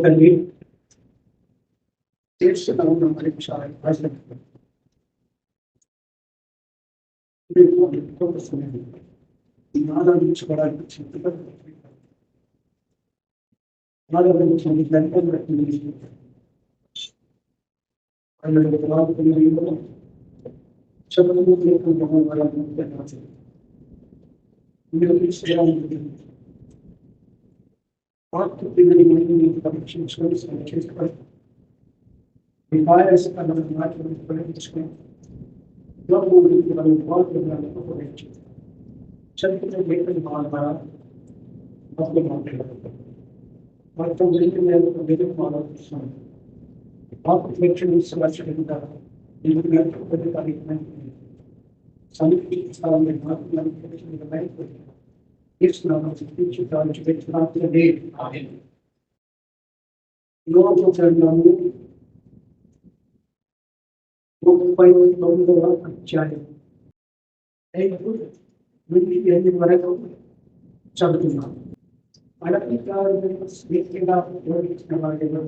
తల్లి తీర్చుకున్న ఆలోచించుకోవడానికి పరీక్షించుకొని చేసుకోవాలి ప్రయత్నించుకొని చరిత్ర మొత్తం ఆలోచిస్తున్నాను అధ్యాయం 5 వరకు చదువుతున్నాను. అనధికారులను స్వేచ్ఛగా ఉపయోగించిన వారిలో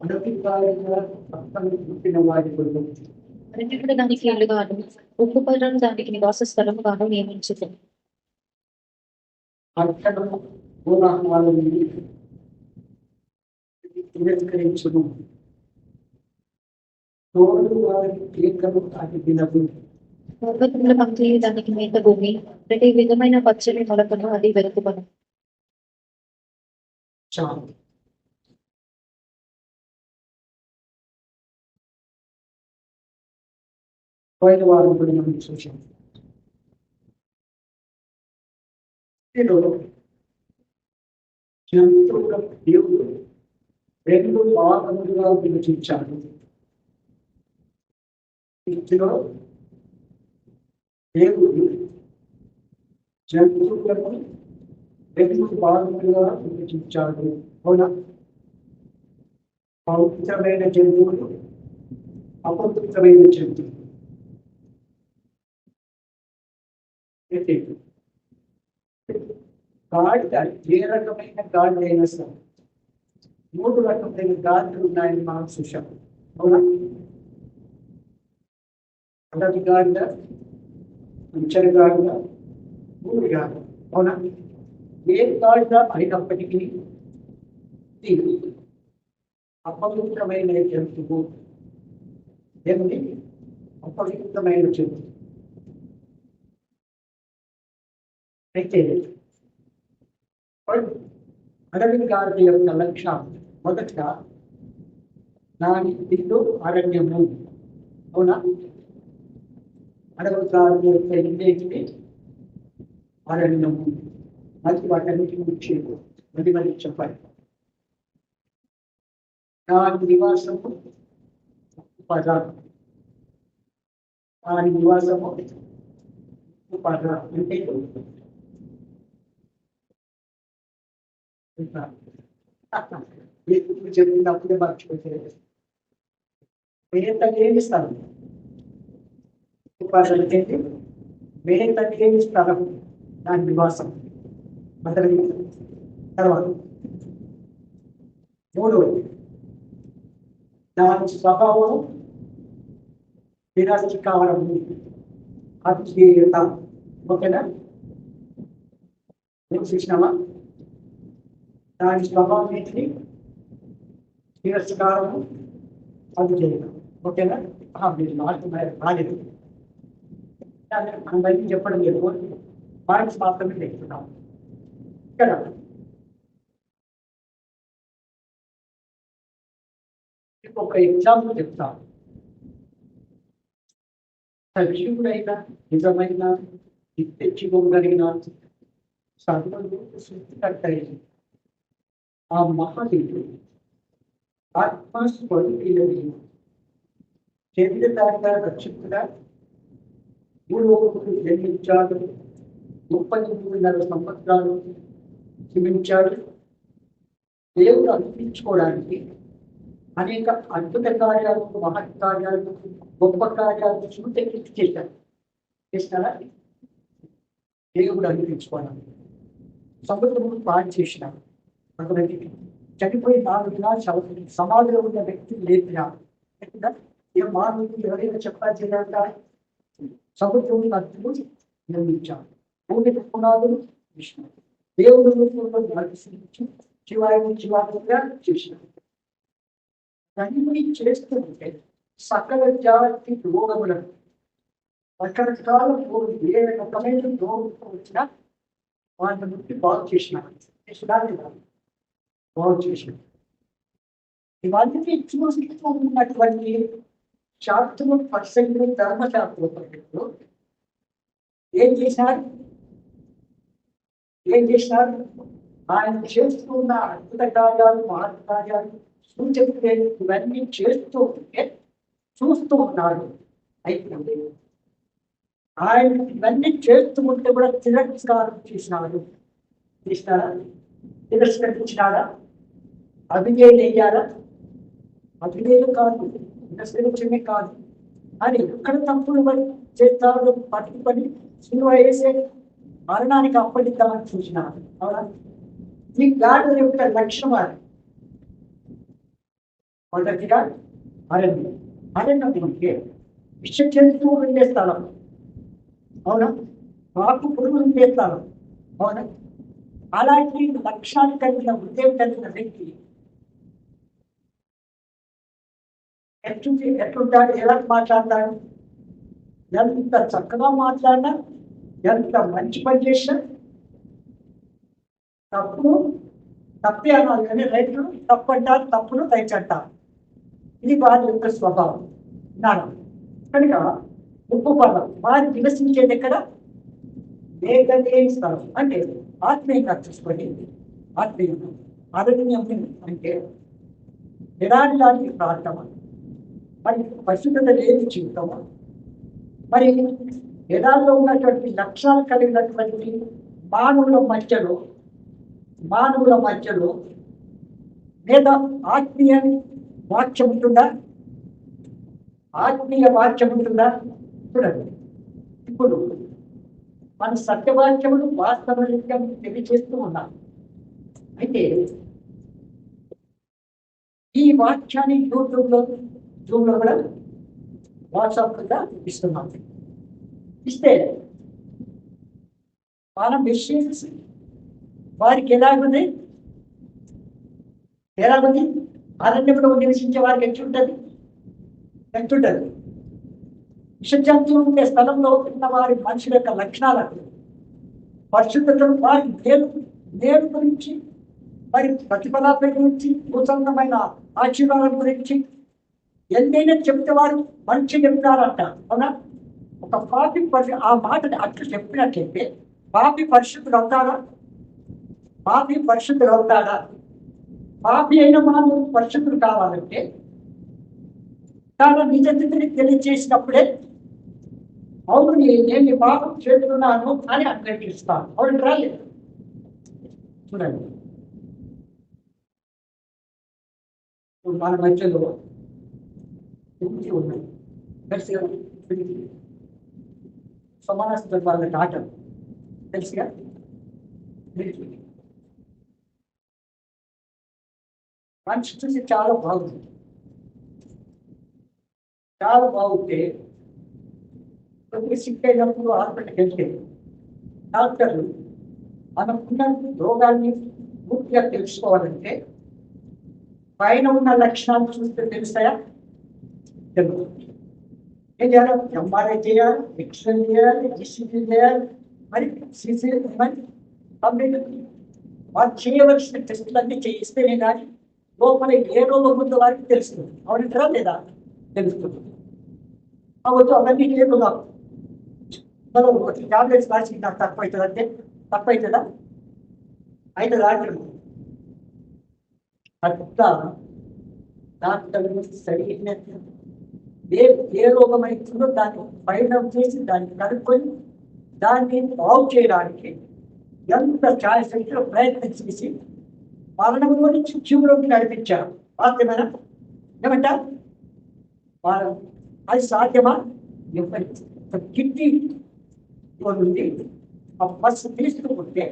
అనధికారులుగా పక్కన పుట్టిన వారి కొరకు అన్నిటికీ దానికి ఇల్లుగాను ఉప్పు పర్రం దానికి నివాస స్థలముగాను నియమించింది. అర్థం కోలాహలాలను తిరస్కరించును. తోడు వారి కేకలు దాటి వినదు. పర్వతముల పంక్తి దానికి మేత భూమి, ప్రతి విధమైన పచ్చని మొలకను అది వెతుకును. చాలు. పోయిన వారం కూడా మనం చూసాం. జంతువుల దేవుడు 2 భాగములుగా విభజించాడు. ఇందులో దేవుడు జంతువులను 2 భాగములుగా విభజించాడు. అవునా? పవిత్రమైన జంతువులు, అపవిత్రమైన జంతువులు. గాడిద ఏ రకమైన గాడిద అయినా సరే 3 రకమైన గాడిదలు ఉన్నాయని మనం చూసాం. అవునా? మొదటి గాడిద, అంచెల గాడిద, మూడు గాడిద. అవునా? ఏ గాడిద అయినప్పటికీ ఇది అపవిత్రమైన జంతువు. ఏమిటి? అపవిత్రమైన జంతువు. అయితే అడవి గాడిద యొక్క లక్ష్యం మొదట దాని ఇల్లు అరణ్యము. అవునా? అడవి గాడిద యొక్క ఇల్లేంటి? అరణ్యము. అది వాటన్నిటి గురించి మళ్ళీ చెప్పాలి. దాని నివాసము పదార్థం. దాని నివాసము పదార్థం అంటే చెప్పినప్పుడే మర్చిపోతే మేతకి ఏమి స్థలం? అంటే మేతకి ఏమి స్థలం? దాని నివాసం. మొదటి తర్వాత 3వది దాని స్వభావం తిరస్కారము, అధ్యేయత. ఓకేనా? ఏం చూసినామా? దాని స్వభావం ఏంటిది? తిరస్కారము, అధ్యేయత. ఓకేనా? మీరు రాలేదు. మనం బయట చెప్పడం లేదు, పాయింట్స్ మాత్రమే చెప్తున్నాం. ఇక్కడ ఒక ఎగ్జాంపుల్ చెప్తాను. సజీవుడైన నిజమైన నిత్యజీవగలిగిన సర్వము సృష్టికర్తైన ఆ మహాదేవుడు ఆత్మస్వరూపిణి శరీరధారిగా రక్షితుడా భూలోకమును జన్మించాడు. 33.5 సంవత్సరాలు జీవించాడు. దేవుడు అనిపించుకోవడానికి అనేక అద్భుత కార్యాలు, మహత్ కార్యాలు, గొప్ప కార్యాలు చూపెట్టి చేశారు. చేసినారా? దేవుడు అనిపించుకోవడానికి సముద్రము పాడు చేసినాడు. చనిపోయి 4 దినాలు సమాధిలో ఉన్న వ్యక్తిని లేపినా ఏ మానవుడు ఎవరైనా చెప్పాలి చేయాలంట సముద్రం నదులు నిర్మించాడు భూమికి పునాదులు విష్ణు దేవుడు రూపంలో నడిపించి చివాలుగా చేసినాడు అన్ని చేస్తుంటే సకల జాతి రోగములను రకరకాల రోగులు ఏ రకమైన రోగంతో వచ్చినా వాళ్ళ నుండి బాగు చేసినాడు బాగు చేసినాడు ఇవన్నీ చూస్తూ ఉన్నటువంటి శాస్త్రం పర్సెంట్ ధర్మశాస్త్ర పద్ధతిలో ఏం చేశారు ఆయన చేస్తున్న అద్భుత కార్యాలు మహత్ కార్యాలు సూచనలు ఇవన్నీ చేస్తూ ఉంటే చూస్తూ ఉన్నాడు. అయితే ఆయన ఇవన్నీ చేస్తూ ఉంటే కూడా తిరస్కరించినాడా అభిజయులు అయ్యారా? అభిజయులు కాదు, తిరస్కరించమే కాదు అని ఎక్కడ తప్పులు చేస్తారో పట్టుకొని సిలువ వేసే మరణానికి అప్పగిద్దామని చూసినారు. అవునా? ఈ గాడి యొక్క లక్ష్యం అది మొదటిగా అరణ్యం అంటే విష జంతువు ఉండే స్థలం. అవునా? మాకు పురుగులు ఉండే స్థలం. అవునా? అలాంటి లక్ష్యాలు కలిగిన ఉద్యోగం కలిగిన వ్యక్తి ఎట్లుంటాడు, ఎలా మాట్లాడతాడు, ఎంత చక్కగా మాట్లాడినా, ఎంత మంచి పని చేసినా తప్పే అనాలి కానీ రైతులు తప్పు అంటారు, తప్పును రైట్స్ అంటారు. ఇది వారి యొక్క స్వభావం. జ్ఞానం కనుక ఉప్పు పదం వారు నివసించేది ఎక్కడ? వేగనే స్థలం అంటే ఆత్మీయంగా చూసుకొని ఆత్మీయంగా అరణ్యం అంటే ఎడారిలాంటి ప్రాంతం, మరి పరిశుద్ధత లేని జీవితం, మరి ఎడారిలో ఉన్నటువంటి లక్ష్యాలు కలిగినటువంటి మానవుల మధ్యలో లేదా ఆత్మీయ వాక్యం ఉంటుందా? చూడండి, ఇప్పుడు మన సత్యవాక్యములు వాస్తవంగా తెలియజేస్తూ ఉన్నాం. అయితే ఈ వాక్యాన్ని యూట్యూబ్లో జూమ్లో కూడా వాట్సాప్ కూడా ఇస్తున్నాం. ఇస్తే మన మెషిన్స్ వారికి ఎలాగుంది అరణ్యంలో నివసించే వారికి ఎట్లుంటుంది? విషజంతువులు ఉండే స్థలంలో ఉన్న వారి మనుషుల యొక్క లక్షణాలకు పరిశుద్ధతను వారి నేడు గురించి, మరి ప్రతిఫలాల గురించి, నూతనమైన ఆశీర్వాదం గురించి ఎంతైనా చెప్తే వారు మంచి చెప్తారంట. అవునా? ఒక పాపి ఆ మాటని అట్లు చెప్పినట్లయితే పాపి పరిశుద్ధుడు అవుతాడా? పాపి అయిన మానవుడు పరిశుద్ధుడు కావాలంటే తన నిజస్థితిని తెలియజేసినప్పుడే అవును నేను పాపం చేస్తున్నాను అని అంగీకరిస్తాను. అవును రాలేదు. చూడండి, మన మధ్యలో ఉన్నాయి తెలుసుగా, సమానస్థ వాళ్ళ ఆటం తెలుసుగా. మనిషి చూసి చాలా బాగుంటే కొద్దిగా సిక్ అయినప్పుడు హాస్పిటల్కి వెళ్తే డాక్టర్లు మనకున్న రోగాన్ని పూర్తిగా తెలుసుకోవాలంటే పైన ఉన్న లక్షణాలు చూస్తే తెలుస్తాయా? తెలుస్తుంది. ఏం చేయాలి? ఎంఆర్ఐ చేయాలి, ఎక్స్రే చేయాలి, ఈసీజీ చేయాలి, మరి సిసి మరి కంప్లీట్ వారు చేయవలసిన టెస్టులన్నీ చేయిస్తేనే కానీ లోపల ఏ రోగం ఉందో వారికి తెలుస్తుంది. అవునంటారా లేదా? తెలుస్తుంది. అవ్వచ్చు అవన్నీ లేదు నాకు మనం టాబ్లెట్స్ రాసి నాకు తక్కువ అవుతుంది అంటే తక్కువ అవుతుందా? అయితే రాత్రి అట్లా డాక్టర్లు సరైన ఏ రోగం అవుతుందో దాన్ని ఫైండ్ చేసి దాన్ని కనుక్కొని దాన్ని బాగు చేయడానికి ఎంత ఛాయశక్తిలో ప్రయత్నం చేసి మరణంలో నుంచి జీవులోకి నడిపించారు. వాస్తవమేనా? ఏమంటా అది సాధ్యమా? కిడ్నీ నుండి ఆ మస్తు తీసుకుంటే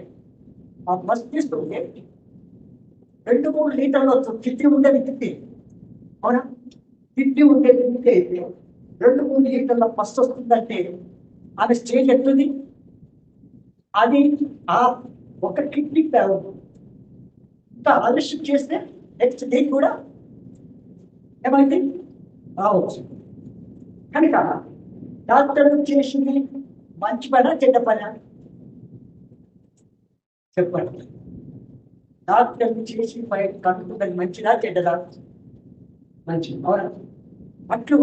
2-3 లీటర్లు తిట్టి ఉండేది తిట్టి, అవునా? తిట్టి ఉండేది తిట్టి అయితే 2-3 లీటర్ల ఫస్ట్ వస్తుందంటే ఆమె స్టేజ్ ఎట్లుంది? అది ఆ ఒక కిడ్నీ ఇంత ఆలస్యం చేస్తే నెక్స్ట్ డే కూడా ఏమైంది రావచ్చు. కనుక డాక్టర్లు చేసింది మంచి పనా చెడ్డ పనా చెప్పండి. డాక్టర్లు చేసి బయట కనుక్కున్నది మంచిదా చెడ్డదా? మంచిది, అవునా? అట్లు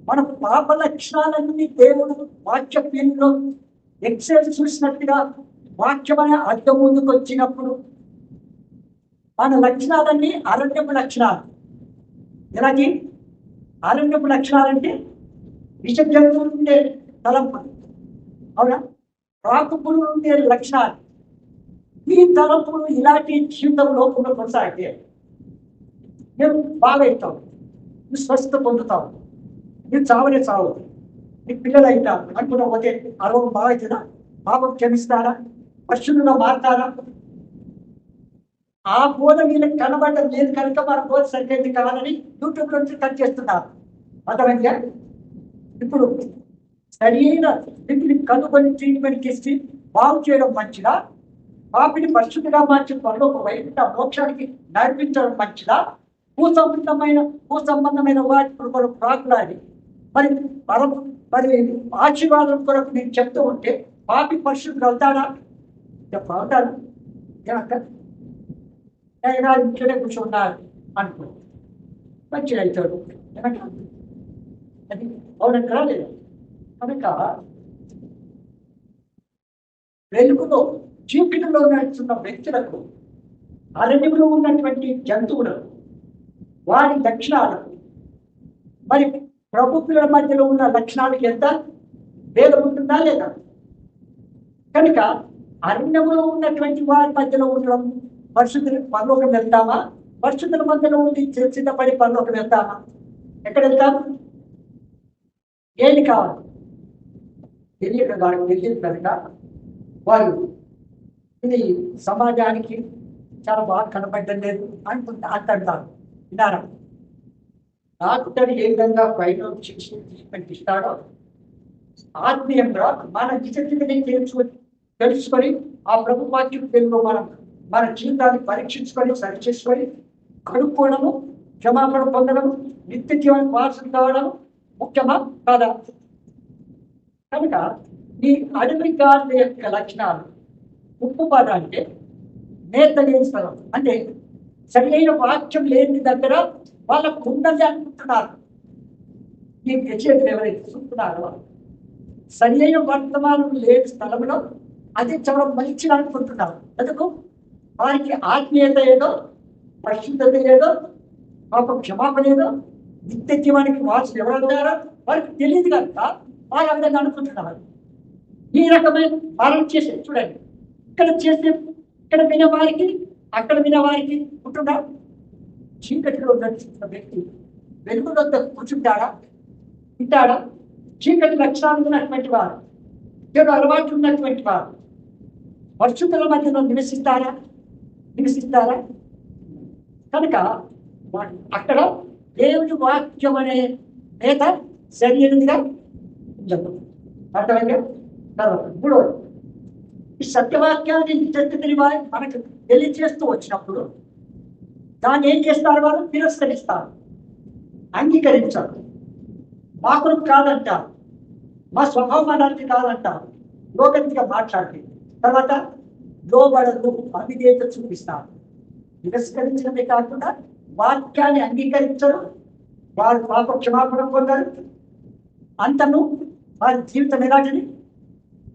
మన పాప లక్షణాలన్నీ దేవుడు వాక్య పీఠంలో ఎక్సెల్ చూసినట్టుగా వాక్యమనే అర్థం ముందుకు వచ్చినప్పుడు మన లక్షణాలన్నీ అరణ్యపు లక్షణాలు. ఎలాగే అరణ్యపు లక్షణాలంటే విష జంతువులు ఉండే తలంపులు, అవునా? రాకుపులు ఉండే లక్షణాలు. ఈ తలంపులు ఇలాంటి జీవితంలో కొనసాగితే మేము బాగా అవుతాం, నువ్వు స్వస్థత పొందుతావు, నువ్వు చావనే చావు, నీ పిల్లలు అవుతారు అనుకున్న పోతే ఆ రోగం బాగా అవుతుందా? పాపం క్షమిస్తారా? పశువుల్లో మారుతారా? ఆ బోధ వీళ్ళకి కనబడటం లేదు కనుక మన బోధ సరిగ్గా కావాలని యూట్యూబ్ నుంచి కట్ చేస్తున్నారు. అర్థమైందా? ఇప్పుడు సరైన స్థితిని కనుగొని ట్రీట్మెంట్ ఇచ్చి బాగు చేయడం మంచిదా? పాపిని పరిశుద్ధిగా మార్చి పరలోక వైకుంఠ మోక్షానికి నడిపించడం మంచిదా? భూసంబంధమైన వాటి కొరకు ప్రాకులాడి మరి ఆశీర్వాదం కొరకు నేను చెప్తూ ఉంటే పాపి పరిశుద్ధుడు అవుతాడా? అవుతాడు. ఇంట్లోనే కూర్చున్నారు అనుకో, మంచిగా అవుతాడు. అది అవునంటే రాలేదు. కనుక వెలుగులో చీకటిలో నడుస్తున్న వ్యక్తులకు, అరణ్యంలో ఉన్నటువంటి జంతువులకు, వారి లక్షణాలకు మరి ప్రభుత్వాల మధ్యలో ఉన్న లక్షణాలకు ఎంత భేదం ఉంటుందా లేదా? కనుక అరణ్యంలో ఉన్నటువంటి వారి మధ్యలో ఉండడం పరిశుద్ధులు పరలోకం వెళ్తామా? పరిశుద్ధుల మధ్యలో ఉండి సిద్ధపడి పరలోకం వెళ్తామా? ఎక్కడ వెళ్తాము? ఏది కావాలి తెలియక వారికి తెలియదు కనుక వారు ఇది సమాజానికి చాలా బాగా కనపడడం లేదు అంటారు. వినారా? డాక్టర్ ఏ విధంగా ఫైనల్ శిక్షణ ట్రీట్మెంట్ ఇస్తాడో ఆత్మీయంగా మన నిజస్థితిని తెలుసుకొని ఆ ప్రభు వాక్యం తెలుగు మన జీవితాన్ని పరీక్షించుకొని సరిచేసుకొని కడుక్కోవడము, క్షమాపణ పొందడము, నిత్య జీవానికి వారసులు కావడం ముఖ్యమా కాదా? కనుక ఈ అడవి గాలి యొక్క లక్షణాలు ఉప్పు పాట అంటే నేత లేని స్థలం, అంటే సరైన వాక్యం లేని దగ్గర వాళ్ళకు ఉన్నది అనుకుంటున్నారు. ఈ వ్యక్తులు ఎవరైతే చూస్తున్నారో సరైన వర్తమానం లేని స్థలంలో అది చాలా మంచిగా అనుకుంటున్నారు. ఎందుకు? వారికి ఆత్మీయత ఏదో, పరిశుద్ధత ఏదో, పాప క్షమాపణ ఏదో, నిత్య జీవానికి వారసులు ఎవరవుతారో వారికి తెలియదు కనుక వారు ఆ విధంగా అనుకుంటున్నారు. ఈ రకమైన పాలన చేసే చూడండి, ఇక్కడ వినేవారికి అక్కడ వినేవారికి ఉంటున్నారు. చీకటిలో నడుస్తున్న వ్యక్తి వెలుగులో కూర్చుంటాడా? ఉంటాడా? చీకటి లక్షణాలు ఉన్నటువంటి వారు, చెడు అలవాట్లు ఉన్నటువంటి వారు పరిశుద్ధుల మధ్యలో నివసిస్తారా? కనుక అక్కడ దేవుని వాక్యం అనే నేత సరైనదిగా ఉండదు. అర్థమైందా? తర్వాత మూడవది, ఈ సత్యవాక్యాన్ని నిజస్థితిని మనకు తెలియజేస్తూ వచ్చినప్పుడు దాన్ని ఏం చేస్తారు? వారు తిరస్కరిస్తారు, అంగీకరించారు. మాకు కాదంటారు, మా స్వభావం అలాంటి కాదంటారు, లోకంగా మాట్లాడి తర్వాత లోబడదు అవిధేయత చూపిస్తారు. తిరస్కరించడమే కాకుండా వాక్యాన్ని అంగీకరించరు, వారు పాప క్షమాపణ పొందరు, అంతను వారి జీవితం ఎలాంటిది?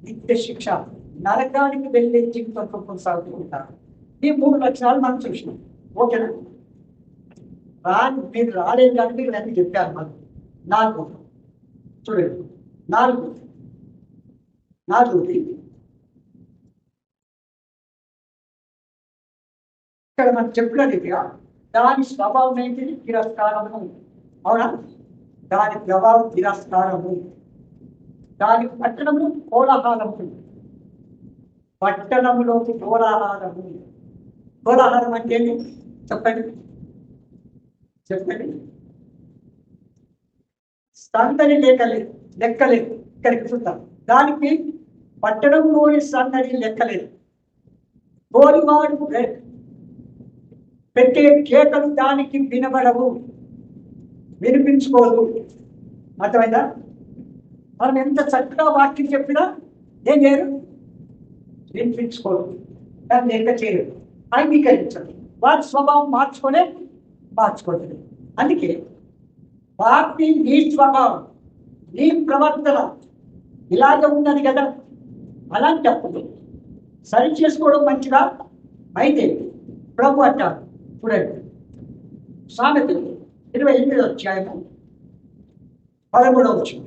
నిత్య శిక్ష, నరకానికి వెళ్ళే జీవితం కొనసాగుతూ ఉంటారు. ఈ 3 లక్షణాలు మనం చూసినాం. ఓకేనా? మీరు రాలేదు కానీ మీరు అన్ని చెప్పారు. మనం 4 చూడండి, 4 ఇక్కడ మనం చెప్పినట్టుగా దాని స్వభావం ఏంటిది? తిరస్కారము. అవునా? దాని ప్రభావం తిరస్కారము. దాని పట్టణము కోలాహలము, పట్టణములోకి కోలాహలము. కోలాహలం అంటే ఏంటి చెప్పండి చెప్పండి. సందడి లెక్కలేదు లెక్కలేదు. ఇక్కడికి చూద్దాం. దానికి పట్టణంలోని సందడి లెక్కలేదు. కోరివాడు పెట్టే కేకలు దానికి వినబడవు, వినిపించుకోదు. అర్థమైందా? మనం ఎంత చక్కగా వాక్యం చెప్పినా ఏం చేయరు, వినిపించుకోదు, దాన్ని లెక్క చేయరు, అంగీకరించదు. వారి స్వభావం మార్చుకోలేదు. అందుకే వాటి నీ స్వభావం నీ ప్రవర్తన ఇలాగే ఉన్నది కదా, అలాంటప్పుడు సరి చేసుకోవడం మంచిదా? అయితే ప్రభు అంటారు చూడండి, సామెతలు 28వ అధ్యాయము 13వ వచనం.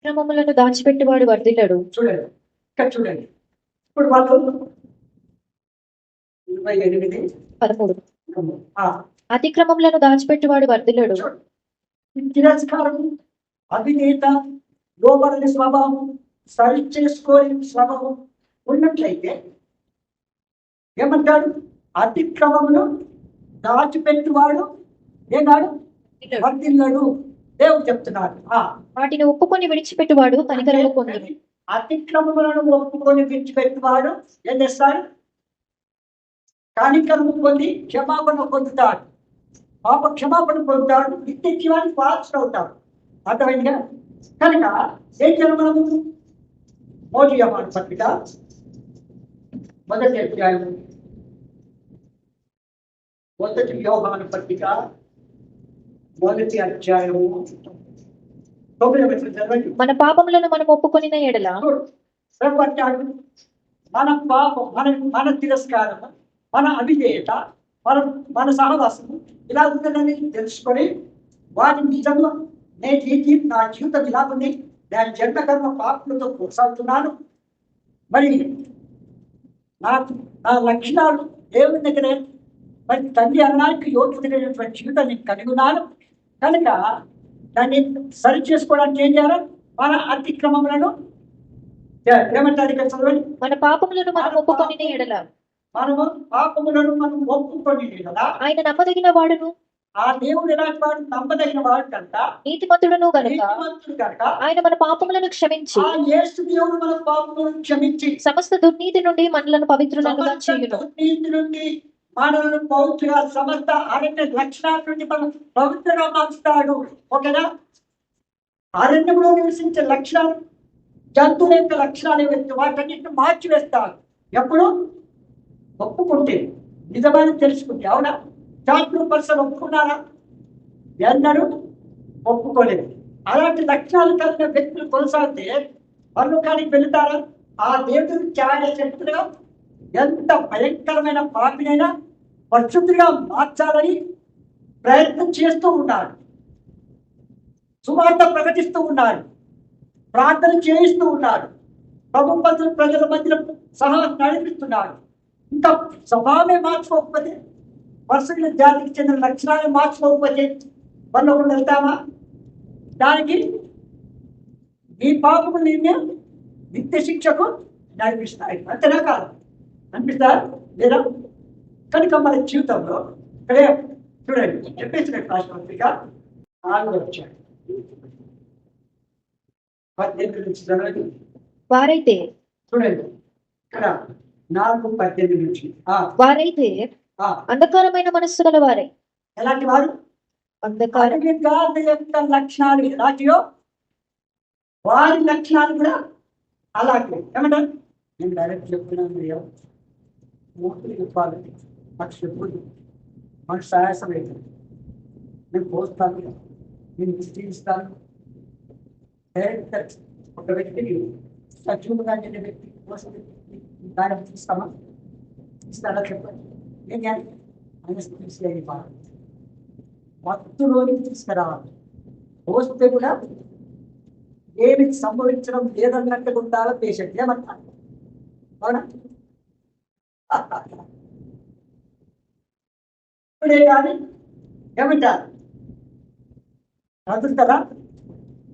క్రమములను దాచిపెట్టువాడు వర్ధిల్లడు. చూడండి ఇక్కడ చూడండి. ఇప్పుడు వాళ్ళు 28:13 అతిక్రమములను దాచిపెట్టువాడు వర్ధిల్లడు. తిరస్కారం, అవినేత, లోబడని స్వభావం, సరి చేసుకోని స్వభావం ఉన్నట్లయితే ఏమంటాడు? అతిక్రమమును దాచిపెట్టువాడు ఏనాడు వర్ధిల్లడు. దేవుడు చెప్తున్నాడు. వాటిని ఒప్పుకొని విడిచిపెట్టువాడు కనికరము పొందును. అతిక్రమములను ఒప్పుకొని విడిచిపెట్టువాడు ఏం చేస్తాడు? కనికరము పొంది క్షమాపణ పొందుతాడు, పాప క్షమాపణ పొందుతాడు, నిత్య జీవానికి వారసుడు అవుతాడు. అర్థమైందిగా? కనుక ఏం చేయాలి మనము? మొదటి యోహాను పత్రిక 1వ అధ్యాయం, 1 యోహాను పత్రిక 1వ అధ్యాయము 9వ వచనం చదవండి. మన పాపములను మనం ఒప్పుకొనిన ఎడల అంటాడు మన పాపం, మన తిరస్కారం, మన అవిధేయత, మన సహవాసము ఇలా ఉందని తెలుసుకొని వాటిని నిజంగా నేను నా జీవితం ఇలా ఉంది, నేను జన్మకర్మ పాపలతో కొనసాగుతున్నాను, మరి నా లక్షణాలు దేవుని దగ్గరే మరి తండ్రి అన్నానికి యోగ్యమైనటువంటి జీవితం నేను కలిగి ఉన్నాను కనుక దాన్ని సరి చేసుకోవడానికి ఏం చేయాలి? మన అతిక్రమములను ఏమంటారు ఇక్కడ చదవండి. మన పాపములను మనం ఒప్పుకొనిన ఎడల మనము పాపములను మనం ఒప్పుకొని కదా ఆయన నమ్మదగిన వాడును, ఆ దేవుడు ఎలాంటి వాడు? నమ్మదగిన వాడు కనుక, నీతిమంతుడును గనుక కనుక ఆయన మన పాపములను క్షమించి ఆ యేసు దేవుడు మన పాపములను క్షమించి సమస్త దుర్నీతి నుండి మనలను పవిత్రులుగా చేయును. దుర్నీతి నుండి మనల్ని పవిత్రుగా, సమస్త అరణ్య లక్షణాల నుండి మనం పవిత్రంగా మార్చుతాడు. ఓకేనా? అరణ్యంలో నివసించే లక్షణాలు, జంతువుల యొక్క లక్షణాలు ఏవైతే వాటన్నిటిని మార్చివేస్తాడు. ఎప్పుడు? ఒప్పుకుంటే, నిజమైన తెలుసుకుంటే. అవునా? 100% ఒప్పుకున్నారా? అందరూ ఒప్పుకోలేదు. అలాంటి లక్షణాలు కలిగిన వ్యక్తులు కొనసాగితే పరలోకానికి వెళుతారా? ఆ దేవుడిని త్యాగ శక్తులుగా ఎంత భయంకరమైన పాపినైనా పరిశుద్ధిగా మార్చాలని ప్రయత్నం చేస్తూ ఉన్నాడు, సువార్త ప్రకటిస్తూ ఉన్నాడు, ప్రార్థన చేయిస్తూ ఉన్నాడు, ప్రభుత్వ ప్రజల మధ్య సహా నడిపిస్తున్నాడు. ఇంకా స్వభావమే మార్చుకోకపోతే, పరుశుల జాతికి చెందిన లక్షణాన్ని మార్చుకోకపోతే వాళ్ళు వెళ్తామా? దానికి ఈ పాపము నిన్ను నిత్య శిక్షకు నడిపిస్తాయి. అంతేనా కాదు? అనిపిస్తారు లేదా? కనుక మన జీవితంలో ఇక్కడే చూడండి, చెప్పేసిన రాష్ట్రపతిగా 4వ అధ్యాయం 18 నుంచి చదవండి. వారైతే చూడండి ఇక్కడ 4:18 నుంచి. వారైతే అంధకారమైన మనస్సు గల వారే. ఎలాంటి వారు? యొక్క లక్షణాలు ఎలాంటియో వారి లక్షణాలు కూడా అలాంటివి. ఏమంటారు? నేను డైరెక్ట్ చెప్తున్నాను, మూర్తులు చెప్పాలి, మాకు చెప్పులు, మాకు సాయాసం లేదు, నేను పోస్తాను, నేను విశ్లేషిస్తాను. డైరెక్ట్ ఒక వ్యక్తికి సజీవుగా చెందిన వ్యక్తి కోసం దాన్ని తీస్తామా? ఇస్తారా చెప్పండి. నేను అని బాగా మత్తులోని తీసుకురావాలి. పోస్తే కూడా ఏమికి సంభవించడం లేదన్నట్టుగా ఉండాలో పేషెంట్. ఏమంటారు? అవునా? ఇప్పుడే కానీ ఏమంటారు? చదువుతారా?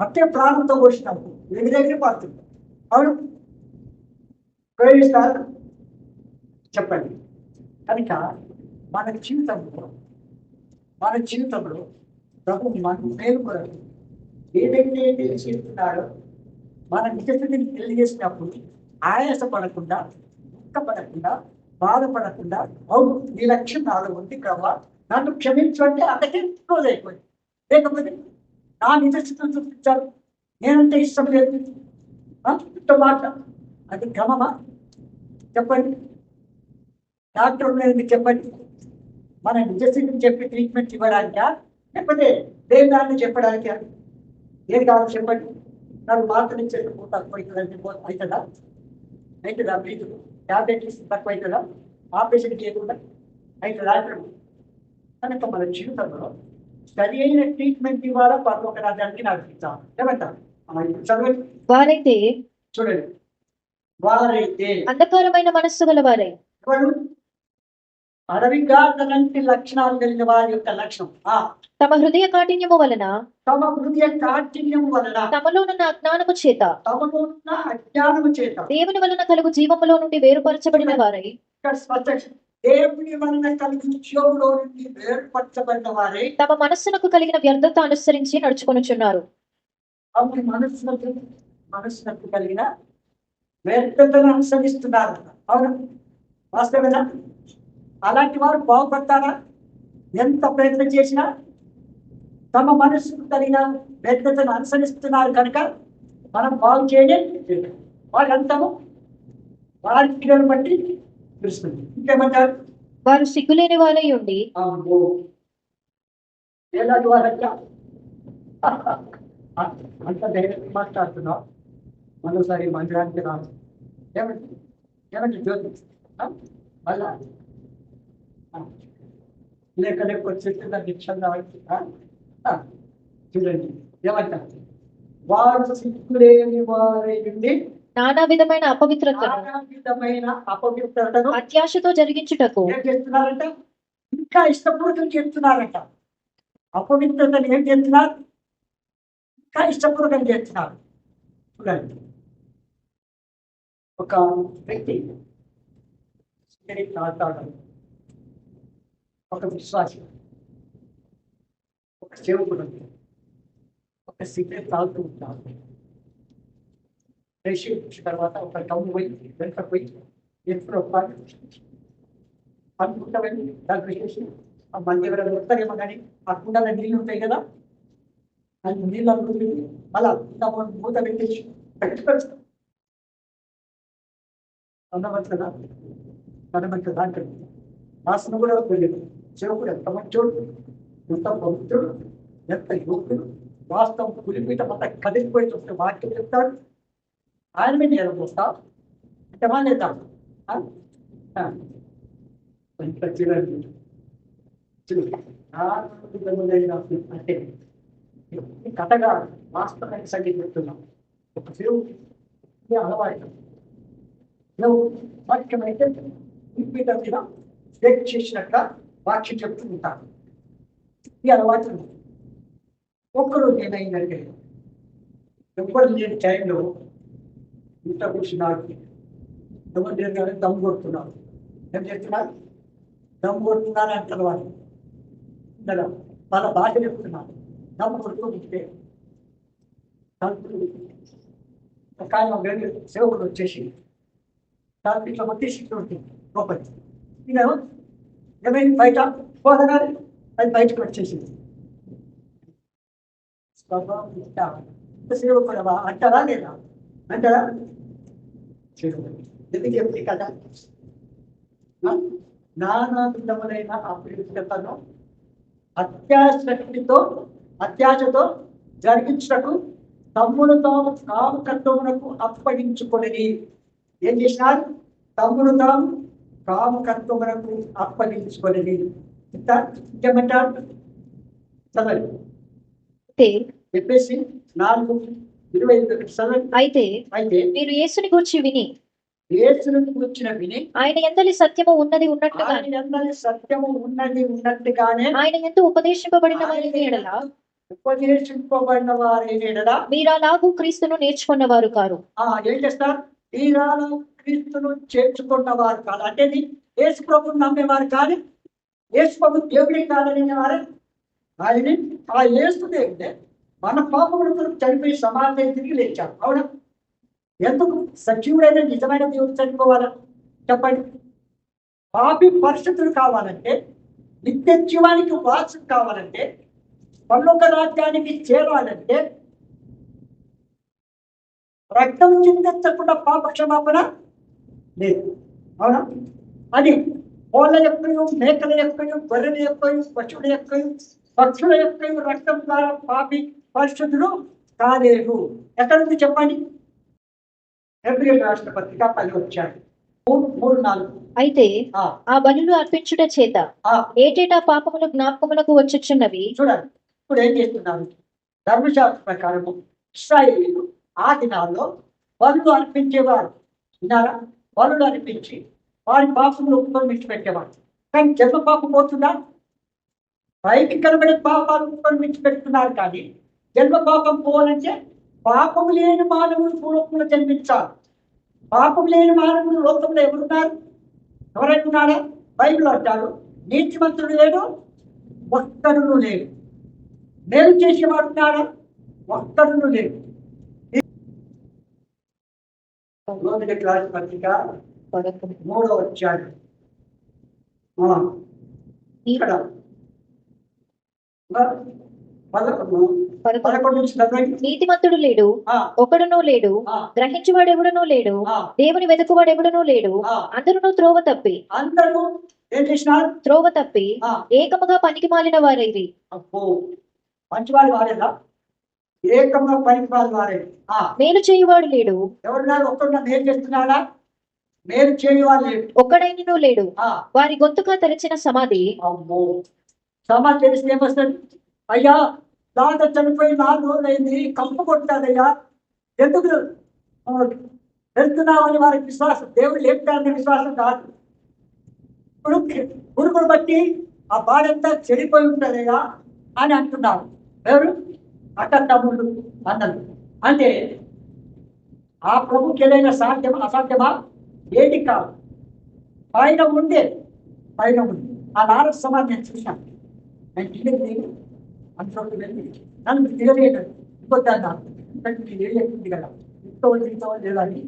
అట్టే ప్రాణంతో పోసినాము, ఎన్ని దగ్గర పడుతుంది. అవును, ప్రేమిస్తారు చెప్పండి. కనుక మన జీవితంలో ప్రభు మన మేలు కొరకు ఏదైతే చేస్తున్నాడో మన నిజస్థితిని తెలియజేసినప్పుడు ఆయాసపడకుండా, దుఃఖపడకుండా, బాధపడకుండా, అవును ఈ లక్ష్యం నాలో ఉంది ప్రభా, నన్ను క్షమించు అంటే అంతకే క్లోజ్ అయిపోయింది. లేకపోతే నా నిజస్థితిని చూపించారు, నేనంటే ఇష్టం లేదు ఇంత మాట, అది క్రమమా? చెప్పండి. డాక్టర్ లేదు చెప్పండి, మన నిజస్థితిని చెప్పి ట్రీట్మెంట్ ఇవ్వడానికా, లేకపోతే దేని దాన్ని చెప్పడానికా? ఏది కావాలి చెప్పండి. నాకు మాత్రం ఇచ్చేది తక్కువ అవుతుందా? అవుతుందా? ప్లీజ్ ట్యాబ్లెట్ ఇస్తే తక్కువ అవుతుందా? ఆపరేషన్ చేయకుండా అవుతుందా? కనుక మన జీవితంలో సరి అయిన ట్రీట్మెంట్ ఇవ్వాలా, పరలోక రాజ్యానికి నడిపించాలి. ఏమంటారు? చదవండి, వారైతే చూడండి. వారైతే అంధకారమైన మనస్సు గల వారై ఎవరు? అడవిగా లాంటి లక్షణాలు కలిగిన వారి యొక్క లక్షణం తమ హృదయ కాఠిన్యము వలన తమ హృదయ కాఠిన్యం వలన, తమలోనున్న అజ్ఞానము చేత, తమలో ఉన్న అజ్ఞానము చేత, దేవుని వలన కలుగు జీవములో నుండి వేరుపరచబడిన వారై, దేవుని వలన కలిగి జీవములో నుండి వేరుపరచబడిన వారే తమ మనస్సునకు కలిగిన వ్యర్థత అనుసరించి నడుచుకొనుచున్నారు. అవి మనస్సునకు కలిగిన వ్యర్థతను అనుసరిస్తున్నారు. అవును, వాస్తవేనా? అలాంటి వారు బాగుపడతారా? ఎంత ప్రయత్నం చేసినా తమ మనస్సుకు కలిగిన వ్యర్థతను అనుసరిస్తున్నారు కనుక మనం బాగు చేయలేదు. వాళ్ళంతాము వారి క్రియను బట్టి తెలుస్తుంది. ఇంకేమంటారు? వారు సిగ్గులేని వారై ఉండి ఎలాంటి వారంట? అంత ధైర్యంగా మాట్లాడుతున్నావు. మరోసారి మందిరానికి రాదు. ఏమంటే జ్యోతి మళ్ళా లేక వచ్చేసి నిక్షంగా చూడండి. ఏమంటారు? వారు సిగ్గులేని వారై ఉండి నానా విధమైన అపవిత్రతను అత్యాశతో జరిగించుటకు ఏం చేస్తున్నారంట? ఇంకా ఇష్టపూర్వకం చేస్తున్నారంట. అపవిత్రతను ఏం చేస్తున్నారు? ఇంకా ఇష్టపూర్వకం చేస్తున్నారు. చూడండి, ఒక వ్యక్తి తాగుతాడు, ఒక విశ్వాసి, ఒక సేవకుడు ఒక సిగరెట్ తాగుతూ ఉంటాడు. తర్వాత ఒక కమ్ము పోయి వెంట పోయి ఎప్పుడు అనుకుంటా వెళ్ళి దాంట్లో చేసి ఆ మంది ఎవరైనా వస్తారేమో కానీ ఆ కుండలో నీళ్ళు ఉంటాయి కదా, అది నీళ్ళు అనుకుంటుంది. మళ్ళా మూత పెట్టేసి పెట్టుకోవచ్చు అన్నవచ్చు కదా. కనమంటే దాంట్లో వాసన కూడా తెలియదు. సేవకుడు ఎంత మంచోడు, ఎంత పవిత్రుడు, ఎంత యోగుడు, వాస్తవం పులిపీఠం అంతా కదిలిపోయి చూస్తే వాక్యం చెప్తాడు. ఆయన మీద నేను వస్తా అంటే మానేద్దాం. అంటే కథగా వాస్తవానికి సంగీతం చెప్తున్నాం. ఒక దేవుడు అలవాటు వాక్యమైతే పులిపీఠం మీద స్టేట్ చేసినట్టుగా వాక్యం చెప్తూ ఉంటాను. ఈ అలవాటు ఒక్కరు నేనైందంటే ఎవ్వరు లేని టైంలో ఇంత కూర్చున్నాడు, ఎవరు లేని దమ్ము కొడుతున్నాడు. ఏం చేస్తున్నారు? దమ్ము కొడుతున్నాను అంటారు వాళ్ళు. వాళ్ళ భాష చెప్తున్నారు. దమ్ము కొడుతుంటే ఒక ఆయన సేవకుడు వచ్చేసి దాని ఇట్లా కొట్టేసి ఉంటుంది గొప్పది. ఇక ఏమైంది? బయట పోదగానే అది బయటకు వచ్చేసింది. సేవకుడు అంటారా లేదా? అంటారా? ఎందుకు చెప్తే కదా నానా విధములైన అపవిత్రతను అత్యాశతో జరిగించుటకు తమ్మును తాము కామకత్వమునకు అప్పగించుకొని ఏం చేసినారు? తమ్మును తాము కామకత్వమునకు అప్పగించుకొని ఇంకేమంటారు? చదవండి. చెప్పేసి 4:25 అయితే మీరు యేసుని గూర్చి విని ఆయన ఎందలి సత్యము ఉన్నది ఉన్నట్టుగానే ఆయన ఎందు ఉపదేశింపబడిన వారి ఎడల మీరు అలాగూ క్రీస్తును నేర్చుకున్న వారు కారు. ఏం చేస్తారు? తీరాల క్రీస్తును చేర్చుకున్నవారు కాదు. అంటే యేసు ప్రభుని నమ్మేవారు కానీ యేసు ప్రభు దేవుడే కాదని వారే ఆయన ఆ యేసు దేవుడే మన పాపములకు చనిపోయి సమాధిని తిరిగి లేచారు. అవునా? ఎందుకు సజీవుడైన నిజమైన దేవుడు చనిపోవాలా చెప్పండి? పాపి పరిస్థితులు కావాలంటే, నిత్య జీవానికి వారసు కావాలంటే, పరలోక రాజ్యానికి చేరాలంటే రక్తం చిందించకుండా పాప క్షమాపణ లేదు. అవునా? అది కోళ్ళ యొక్కయు, మేకల యొక్కయు, గొర్రెల యొక్కయు, పశువుల యొక్కయు, పక్షుల యొక్కయు రక్తం ద్వారా పాపి పరిశుద్ధులు కాలేదు. ఎక్కడ ఉంది చెప్పండి? ఏప్రిల్ రాష్ట్ర పత్రిక 10:3-4. అయితే ఆ బలులు అర్పించుట చేత ఏటేటా పాపములు జ్ఞాపకములకు వచ్చుచున్నవి. చూడండి, ఇప్పుడు ఏం చేస్తున్నారు? ధర్మశాస్త్ర ప్రకారము ఇశ్రాయేలీయులు ఆ దినాల్లో బలులు అర్పించేవారు. విన్నారా? బలులు అర్పించి వారి పాపములు ఒప్పుకొని విడిచిపెట్టేవారు. కానీ జన్మ పాపం పోతుందా? పైకి కనబడే పాపాలు ఒప్పుకొని విడిచిపెడుతున్నారు. కానీ జన్మ పాపం పోవాలంటే పాపం లేని మానవులు పూర్వకంలో జన్మించాలి. పాపం లేని మానవులు లోకంలో ఎవరున్నారు? ఎవరైతున్నారా? బైబిల్ అంటారు, నీతిమంతుడు లేడు, ఒక్కడును లేడు. మేలు చేసేవాడు ఉన్నాడా? ఒక్కడును లేడు. పత్రిక 3వ అధ్యాయం ఇక్కడ 11 నుంచి 11. నీతిమంతుడు లేడు, ఒకడునూ లేడు, గ్రహించువాడెవడునూ లేడు, దేవుని వెతుకువాడెవడునూ లేడు, అందరూ త్రోవ తప్పి ఏం చేసినారు? త్రోవ తప్పి ఏకముగా పనికి మాలిన వారైరి. అబ్బో, మంచివాడు వారేలా? ఏకంగా పనికి వారే. మేలు చేయువాడు లేడు. ఎవరున్నారు? ఒక్కడున్నా మేలు చేస్తున్నాడా? మేలు చేయువాడు లేడు, ఒక్కడైనను లేడు. వారి గొంతుగా తెరిచిన సమాధి. అమ్మో, సమాధి తెలిసి ఏమొస్తుంది? అయ్యా, దాంట్లో చనిపోయి 4 రోజులైంది, కంపు కొట్టాదయ్యా, ఎందుకు వెళ్తున్నామని వారికి విశ్వాసం. దేవుడు లేపుతారని విశ్వాసం కాదు. ఇప్పుడు పురుగును బట్టి ఆ బాడంతా చెడిపోయి ఉంటుందయ్యా అని అంటున్నారు. ఎవరు? అట్టముళ్ళు అన్నది. అంటే ఆ ప్రభుకి ఏదైనా సాధ్యమా అసాధ్యమా? ఏది కాదు. పైన ఉంది. ఆ నారద సమాధి నేను చూశాను. నేను దిగలేదు, అంతలోకి వెళ్ళి నన్ను దిగలేదు ఇంకొద్దా ఎక్కుంది కదా, ఇంకో లేదని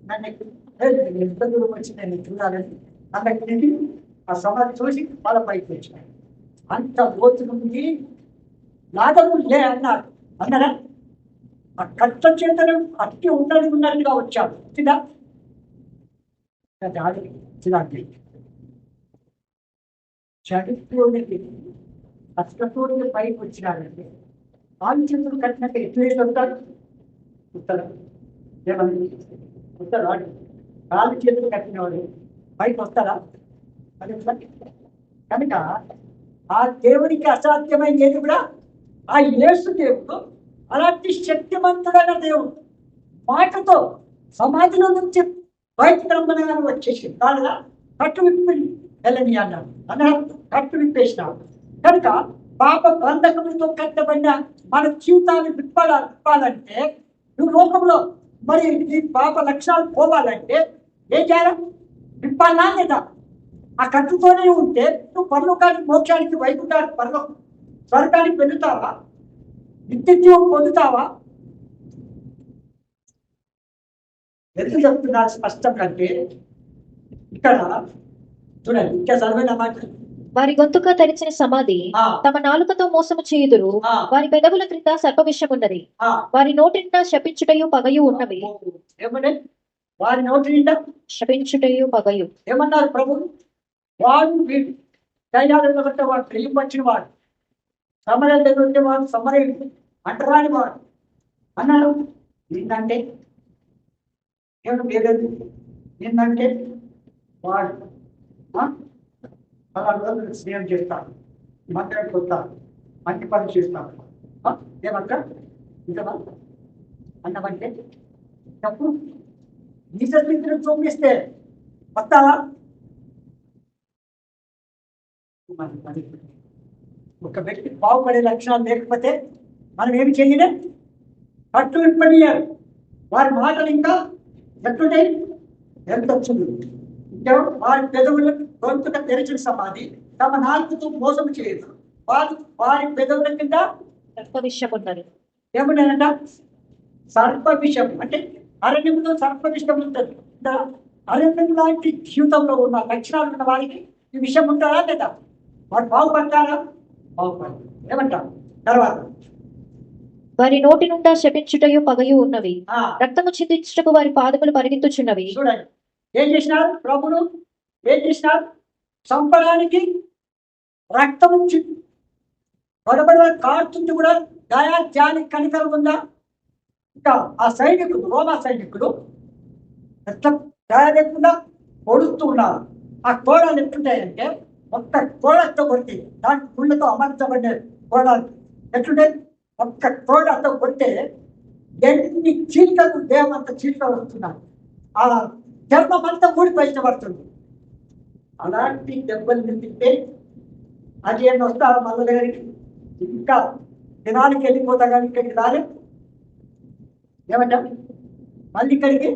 నన్ను ఎంత దూరం వచ్చి నేను చూడాలని అక్కడికి దిగి ఆ సమాధి చూసి వాళ్ళ పైకి వచ్చినాను. అంత లోతు నుండి నాదము లే అన్నారు. అన్నారా? ఆ కట్ట చేతను అట్టి ఉన్నట్టుగా వచ్చాడు. వచ్చిందా? చనిపోయినది కష్టపూడికి పైకి వచ్చినాడంటే కాలు చేతులు కట్టినాక ఎట్లు వేసి వస్తాడు? ఉత్తరం ఏమని వస్తాడు? వాడు కాలు చేతులు కట్టినవాడు పైకి వస్తాడా? అది కనుక ఆ దేవునికి అసాధ్యమైన ఏది కూడా ఆ యేసు దేవుడు అలాంటి శక్తివంతుడైన దేవుడు మాటతో సమాధిలో నుంచి బయట రమ్మనగా వచ్చేసి దానిగా కట్టు విప్పి వెళ్ళని అన్నాడు. అన్నాడు కట్టు విప్పేసినాడు. కనుక పాప బంధకములతో కట్టబడిన మన జీవితాన్ని విప్పాలంటే నువ్వు లోకంలో మరి ఈ పాప లక్షణాలు పోవాలంటే ఏం చేయాలి? విప్పాలా లేదా? ఆ కట్టుతోనే ఉంటే నువ్వు పరలోకానికి, మోక్షానికి, వైకుంఠానికి, స్వర్గానికి వెళుతావా? నిత్య జీవం పొందుతావా? ఎందుకు చెప్తున్నారు స్పష్టం కంటే ఇక్కడ చూడండి, ఇంకా సర్వైన మాట. వారి గొంతుగా తెరిచిన సమాధి, తమ నాలుకతో మోసము చేయుదురు, వారి పెదవుల క్రింద సర్ప విషం ఉన్నది, వారి నోటి నిండా శపించుటయు పగయు ఉన్నవి. ఏమన్నా? వారి నోటి నిండా శపించుటయు పగయు. ఏమన్నారు ప్రభు? వాడు వీడు దైనాలలో కంటే వాడు తెలియ వచ్చిన వాడు, సమరయ దగ్గర ఉంటే వాడు సమరయుడు, అంటరాని వాడు అన్నాడు. నిన్నంటే ఏమిటి వేరేది? నిన్నంటే వాడు అలా రోజులు స్నేహం చేస్తాను, మందిరానికి వస్తాను, మంచి పని చేస్తాను. ఏమంటా ఇంకా అన్నమంటే తప్పు. నీసమిత్రులు చూపిస్తే వస్తావా? ఒక వ్యక్తి బాగుపడే లక్షణాలు లేకపోతే మనం ఏమి చేయలే? కట్టు విప్పనియారు. వారి మాటలు ఇంకా ఎట్లుంటాయి? ఎంత వచ్చింది? ఇంకా వారి పెదవులకు గొంతుక తెరిచిన సమాధి, తమ నాలుకతో మోసం చేయదు, వారి పెదవుల కింద సర్ప విషం ఉన్నది. ఏమన్నారంట? సర్ప విషం. అంటే అరణ్యంలో సర్ప విషం ఉంటుంది. అరణ్యం లాంటి జీవితంలో ఉన్న లక్షణాలు ఉన్న వారికి ఈ విషయం ఉంటారా లేదా? వాడు బాగుపడతారా? బాగుపడతారు. ఏమంటారు తర్వాత? వారి నోటి నుండా శపించుటయు పగయు ఉన్నవి, ఆ, రక్తము చిందించుటకు వారి పాదములు పరిగెత్తుచున్నవి. చూడండి ఏం చేసినారు ప్రభుడు? ఏం చేసినారు? చంపడానికి రక్తము గొడబడ కారుతుంది కూడా. దయా జాలి కనికరం ఉందా? ఇంకా ఆ సైనికుడు, రోమా సైనికుడు ఎట్లా దయ లేకుండా పొడుస్తూ ఉన్నారు. ఆ కోడలు ఎట్లుంటాయంటే ఒక్క కోడతో కొట్టి దానికి ముళ్ళతో అమర్చబడే కోడలు ఎట్లుంటే ఒక్క కోడతో కొట్టే ఎన్ని చీలికలు దేవంత చీలికలు వస్తున్నారు. ఆ చర్మం అంతా ఊడిపోయించబడుతుంది. అలాంటి దెబ్బలు తింటే అది ఏం వస్తారు మళ్ళ దగ్గరికి? ఇంకా దినానికి వెళ్ళిపోతా కానీ ఇక్కడికి రాలేదు. ఏమంటా మళ్ళీ ఇక్కడికి?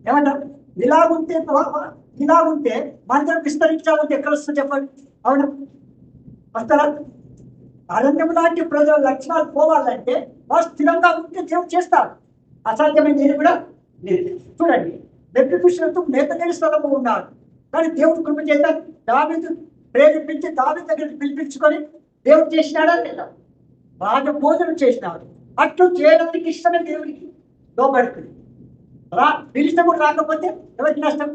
ఏమంటా ఇలాగుంటే మందిరం విస్తరించాలంటే ఎక్కడ వస్తుంది చెప్పండి? అవును వస్తారా? అరణ్యం లాంటి ప్రజల లక్షణాలు పోవాలంటే వారు స్థిరంగా ఉంటే దేవుడు చేస్తారు. అసాధ్యమైన నేను కూడా లేదు. చూడండి, నెప్పిపుష్టులతో నేతగని స్థలంలో ఉన్నారు, కానీ దేవుడు కృప చేత దావీదు ప్రేరేపించి దావీదు దగ్గరికి పిలిపించుకొని దేవుడు చేసినాడా లేదా? రాజభోజనం చేసినాడు. అట్లు చేయడానికి ఇష్టమే దేవుడికి లోపడుతుంది. పిలిస్తే కూడా రాకపోతే ఎవరికి నష్టం?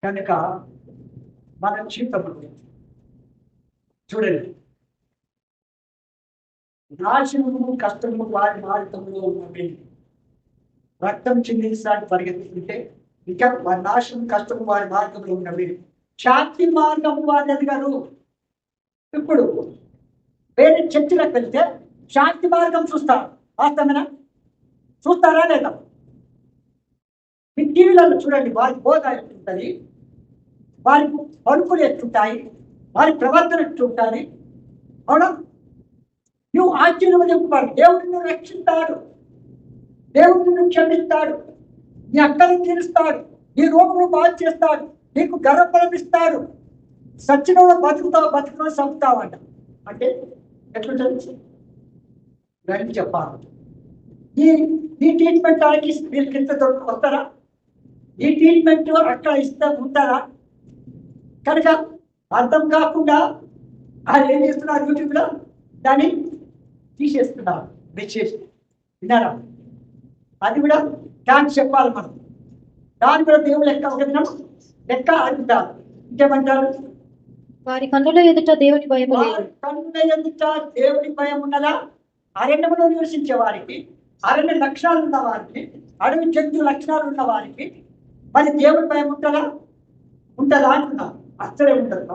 కనుక మన జీవితంలో చూడండి, నాశనము కష్టము వారి మార్గంలో ఉన్నవి. రక్తం చిందించడానికి పరిగెత్తుతుంటే ఇంకా వారి నాశనం కష్టము వారి మార్గంలో ఉన్నవి. శాంతి మార్గము వారి ఎదిగారు. ఇప్పుడు వేరే చర్చిలకు వెళ్తే శాంతి మార్గం చూస్తారు. వాస్తవమేనా? చూస్తారా లేదా? మీ టీవీలలో చూడండి, వారి బోధ ఎట్లుంటుంది, వారి పలుకులు ఎట్లుంటాయి, వారి ప్రవర్తన ఎట్లుంటుంది. అవునా? నువ్వు ఆశ్చర్యపడి దేవుడిని రక్షిస్తాడు, దేవుడిని క్షమిస్తాడు, నీ అక్కలను తీరుస్తాడు, నీ రోగును బాగు చేస్తాడు, నీకు గర్వపరమిస్తాడు, సచ్చినో బతుకులో చంపుతావంట. అంటే ఎట్లుంటుంది? రండి చెప్పాలి. ఈ ట్రీట్మెంట్ వాళ్ళకి వీళ్ళకి ఇంత వస్తారా? ఈ ట్రీట్మెంట్ అక్కడ ఉంటారా? కనుక అర్థం కాకుండా వాళ్ళు ఏం చేస్తున్నారు? యూట్యూబ్లో దాన్ని తీసేస్తున్నారు. విచ్చేసి విన్నారా? అది కూడా దాన్ని చెప్పాలి మనం. దాని కూడా దేవుడు లెక్క అడుగుతారు. ఇంకేమంటారు? వారి కన్నుల ఎదుట దేవుని భయం లేదు. కన్నుల ఎదుట దేవుని భయం ఉన్నదా? అరణ్యంలో నివసించే వారికి, అరణ్య లక్షణాలు ఉన్న వారికి, అడవి జంతు లక్షణాలు ఉన్న వారికి మరి దేవుని భయం ఉంటుందా? అంటున్నా. అసలే ఉండదు.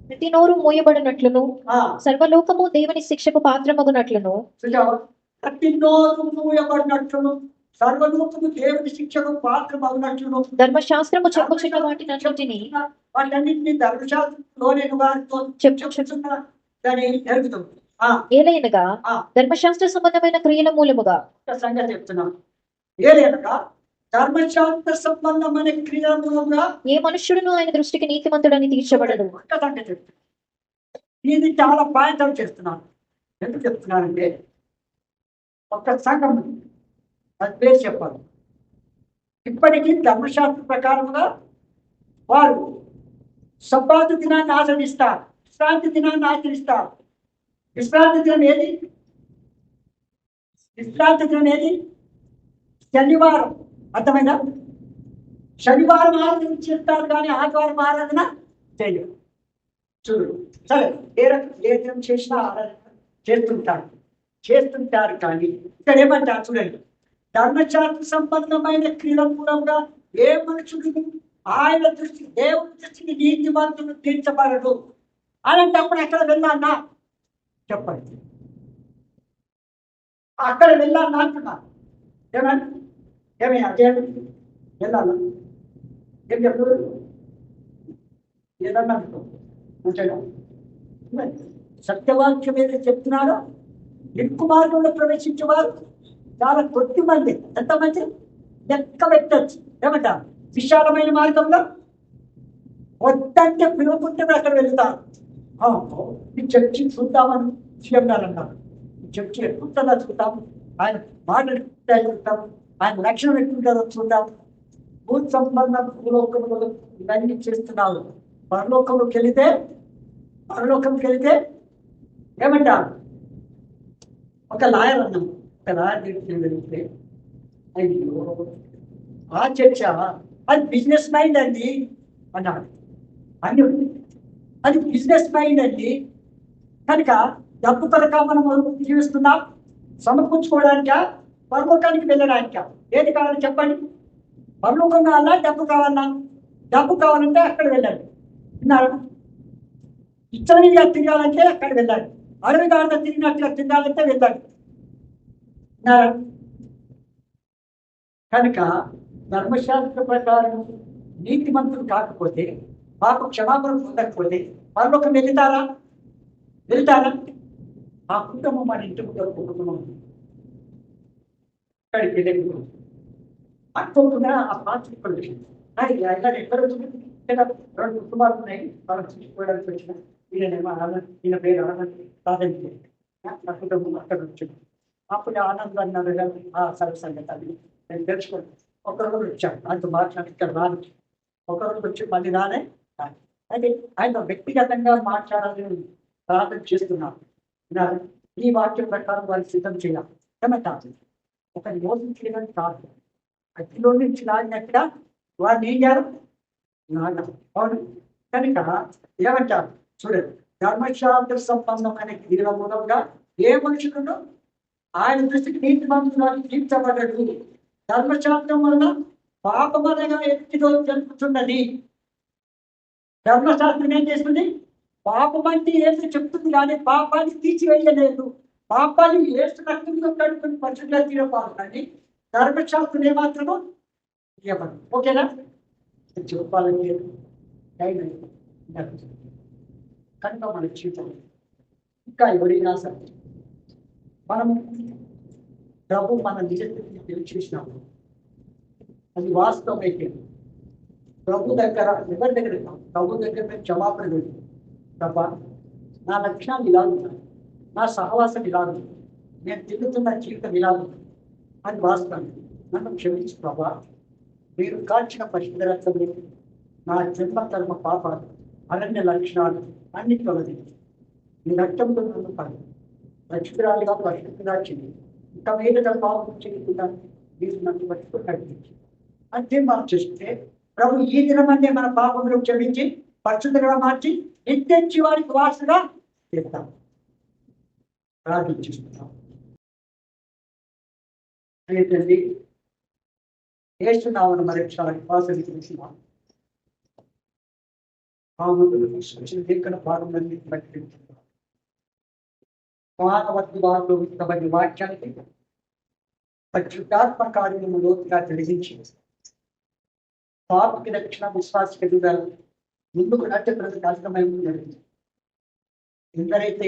ప్రతి నోరు మూయబడినట్లును సర్వలోకము దేవుని శిక్షకు పాత్రమగునట్లును. ప్రతి నోరు మూయబడినట్లును సర్వలోకము దేవుని శిక్షకు పాత్రమగునట్లును. ధర్మశాస్త్రము చెప్పుచున్న వాటన్నింటినీ ధర్మశాస్త్రంలోనే వారితో చెప్పుచున్న దాన్ని జరుగుతుంది. ఏలైనగా ధర్మశాస్త్ర సంబంధమైన క్రియల మూలముగా సంగతి చెప్తున్నాం. ఏలైనగా ధర్మశాస్త్ర సంబంధమైన క్రియల మూలంగా ఏ మనుష్యుడును ఆయన దృష్టికి నీతిమంతుడని తీర్చబడదు. సంగతి చెప్తున్నాను. ఇది చాలా పాయింట్ చేస్తున్నాను. ఎందుకు చెప్తున్నానంటే ఒక సంఘం అది పేరు చెప్పాలి. ఇప్పటికీ ధర్మశాస్త్ర ప్రకారంగా వారు సబ్బాతు దినాన్ని ఆచరిస్తారు, విశ్రాంతి దినాన్ని ఆచరిస్తారు. విశ్రాంతి దినం ఏది? విశ్రాంతి దినం ఏది? శనివారం. అర్థమైందా? శనివారం ఆరాధన చేస్తారు కానీ ఆదివారం ఆరాధన చేయరు. చూడు, సరే ఏ దినం చేసినా ఆరాధన చేస్తుంటారు కానీ ఇక్కడ ఏమంటారు చూడండి, ధర్మశాస్త్ర సంబంధమైన క్రియల మూలంగా ఏ మనుషుడు ఆయన దృష్టి దేవుని దృష్టికి నీతిమంతులు తీర్చబడదు. అలాంటప్పుడు అక్కడ వెళ్ళానా చెప్పండి? అక్కడ వెళ్ళానా అంటున్నా. ఏమయ్యా వెళ్ళాలా? ఏం చెప్పు? ఏదన్నా సత్యవాక్యం ఏదైతే చెప్తున్నాడో ఎక్కువ మార్గంలో ప్రవేశించేవారు చాలా కొద్ది మంది. ఎంతమంది లెక్క పెట్టచ్చు. ఏమంట విశాలమైన మార్గంలో వద్దంటే పిలుపుంటే అక్కడ వెళ్తారు. ఈ చర్చి చూద్దామని సీఎం గారు అన్నారు. ఈ చర్చి ఎట్లుంటుందో చూద్దాం, ఆయన మాటలు చూద్దాం, ఆయన లక్షణం ఎట్లుంటుందో చూద్దాం. భూ సంబంధ భూలోకంలో ఇవన్నీ చేస్తున్నారు. పరలోకంలోకి వెళితే ఏమంటారు? ఒక లాయర్ అన్నాం. ఒక లాయర్ దగ్గరికి వెళితే అయ్యో ఆ చర్చ అది బిజినెస్ మైండ్ అండి అన్నాడు. అని అది బిజినెస్ మైండ్ అండి, కనుక డబ్బు కొరక మనం జీవిస్తున్నాం, సమకూర్చుకోవడానికా పరలోకానికి వెళ్ళడానికా? ఏది కావాలని చెప్పండి? పరలోకం కావాలా, డబ్బు కావాలా? డబ్బు కావాలంటే అక్కడ వెళ్ళండి. విన్నారు? ఇచ్చనిగా తిరగాలంటే అక్కడ వెళ్ళండి. అడవిదారుగా తిరిగినట్టుగా తిరగాలంటే వెళ్ళండి. విన్నారా? కనుక ధర్మశాస్త్ర ప్రకారం నీతిమంతులు కాకపోతే, పాప క్షమాపణ పొందకపోతే పరలోకం వెళ్తారా? ఆ కుటుంబం మన ఇంటి ముందు కుటుంబం అక్కడికి వెళ్ళి అనుకోకుండా ఆ పాత్ర ఎక్కడ రెండు కుటుంబాలు ఉన్నాయి, మనం చూసుకోవడానికి వచ్చిన ఈయనేమో ఈయన పేరు ఆనంద్ సాధించి నా కుటుంబం అక్కడ వచ్చింది. అప్పుడు ఆనంద్ అన్నారు ఆ సంగతి అది నేను తెలుసుకోండి. ఒకరోజు వచ్చాను, ఆయనతో మాట్లాడి ఇక్కడ రాను. ఒకరోజు వచ్చి మళ్ళీ రానే. అయితే ఆయన వ్యక్తిగతంగా మాట్లాడాలని ప్రార్థన చేస్తున్నాను. ఈ వాక్యం ప్రకారం వారిని సిద్ధం చేయాలి. ఏమంటారు? ఒక మోసం చేయడానికి కాదు, అతిలో నుంచి లాగినట్టుగా వారిని ఏం చేయాలి? అవును. కనుక ఏమంటారు చూడండి, ధర్మశాస్త్ర సంబంధమైన క్రియల మూలంగా ఏ మనుషులను ఆయన దృష్టికి నీతిమంతులను తీర్చబడ్డడు. ధర్మశాస్త్రం వల్ల పాపమనగా ఎత్తిలో జరుగుతున్నది. ధర్మశాస్త్రం ఏం చేస్తుంది? పాపం అంటే ఏసు చెప్తుంది, కానీ పాపాన్ని తీసివేయలేదు. పాపాన్ని ఏసు రక్తంలో కడుపుని పరిశుద్ధంగా తీరపాలి, కానీ ధర్మశాస్త్రం ఏమాత్రమో ఇవ్వదు. ఓకేనా? చెప్పాలంటే టైం అయింది. కనుక మన జీవితం ఇంకా ఎవరైనా సరే మనం ప్రభు మన నిజస్థితిని తెలియచేసినప్పుడు అది వాస్తవం అయితే ప్రభు దగ్గర ఎవరి దగ్గర ప్రభు దగ్గర మేము క్షమాపణ పెడుతుంది. ప్రభా, నా లక్షణాలు ఇలా ఉన్నాయి, నా సహవాసం ఇలా ఉంది, నేను తిరుగుతున్న జీవితం ఇలా ఉంది అని వాస్తవం. నన్ను క్షమించు ప్రభా, మీరు కాల్చిన పరిశుద్ధ రక్తంలో నా జన్మ కర్మ పాపాలు అరణ్య లక్షణాలు అన్ని తొలగించి ఈ రక్తంతో నన్ను పడి రక్షితురాలుగా పరిశుద్ధంగా చెంది ఇంకా మీద పాపం చేయకుండా మీరు నన్ను బట్టి నడిపించి అంటే మనం చూస్తే ప్రభు ఈ దినమనే మన పాపంలో క్షమించి పరిశుద్ధంగా మార్చి నిత్య జీవానికి వారసుగా చేస్తాం. ప్రార్థించుకుంటాం. ఏంటండి ఏసునామను మరించాలని వాసన తెలిసిన లేఖన భాగంలోని బట్టి మానవత్వ వారిలో విత్తబడిన వాక్యానికి పరిశుద్ధాత్మ కార్యము లోతుగా తెలిసించి పాపకి రక్షణ విశ్వాస ఎదుగుదల ముందుకు నచ్చడానికి కష్టమైంది జరిగింది. ఎందరైతే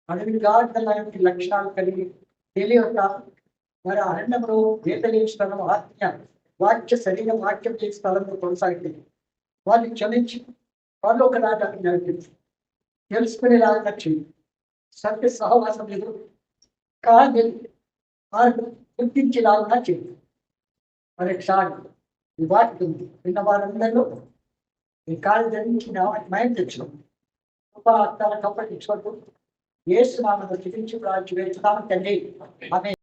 అడవిగా లాంటి లక్షణాలు కలిగి తెలియక మరి అరణ్యంలో వేతలేని ఆత్మీయ వాక్య శరీర వాక్యం చేసే స్థలంలో కొనసాగుతుంది. వాళ్ళు క్షమించి వాళ్ళు ఒక నాటాన్ని నడిపించి తెలుసుకునేలాగా చేయి. సత్య సహవాసం లేదు కానీ గుర్తించేలాగా చేయి. మరొకసారి ఈ వాక్యం విన్న వారందరిలో ఈ కాలు ధరించిన మయం తెచ్చుకోం కప్పటించుకోవద్దు. ఏసు నామములో స్తుతించి ప్రార్థించుచున్నాము తండ్రి. ఆమేన్.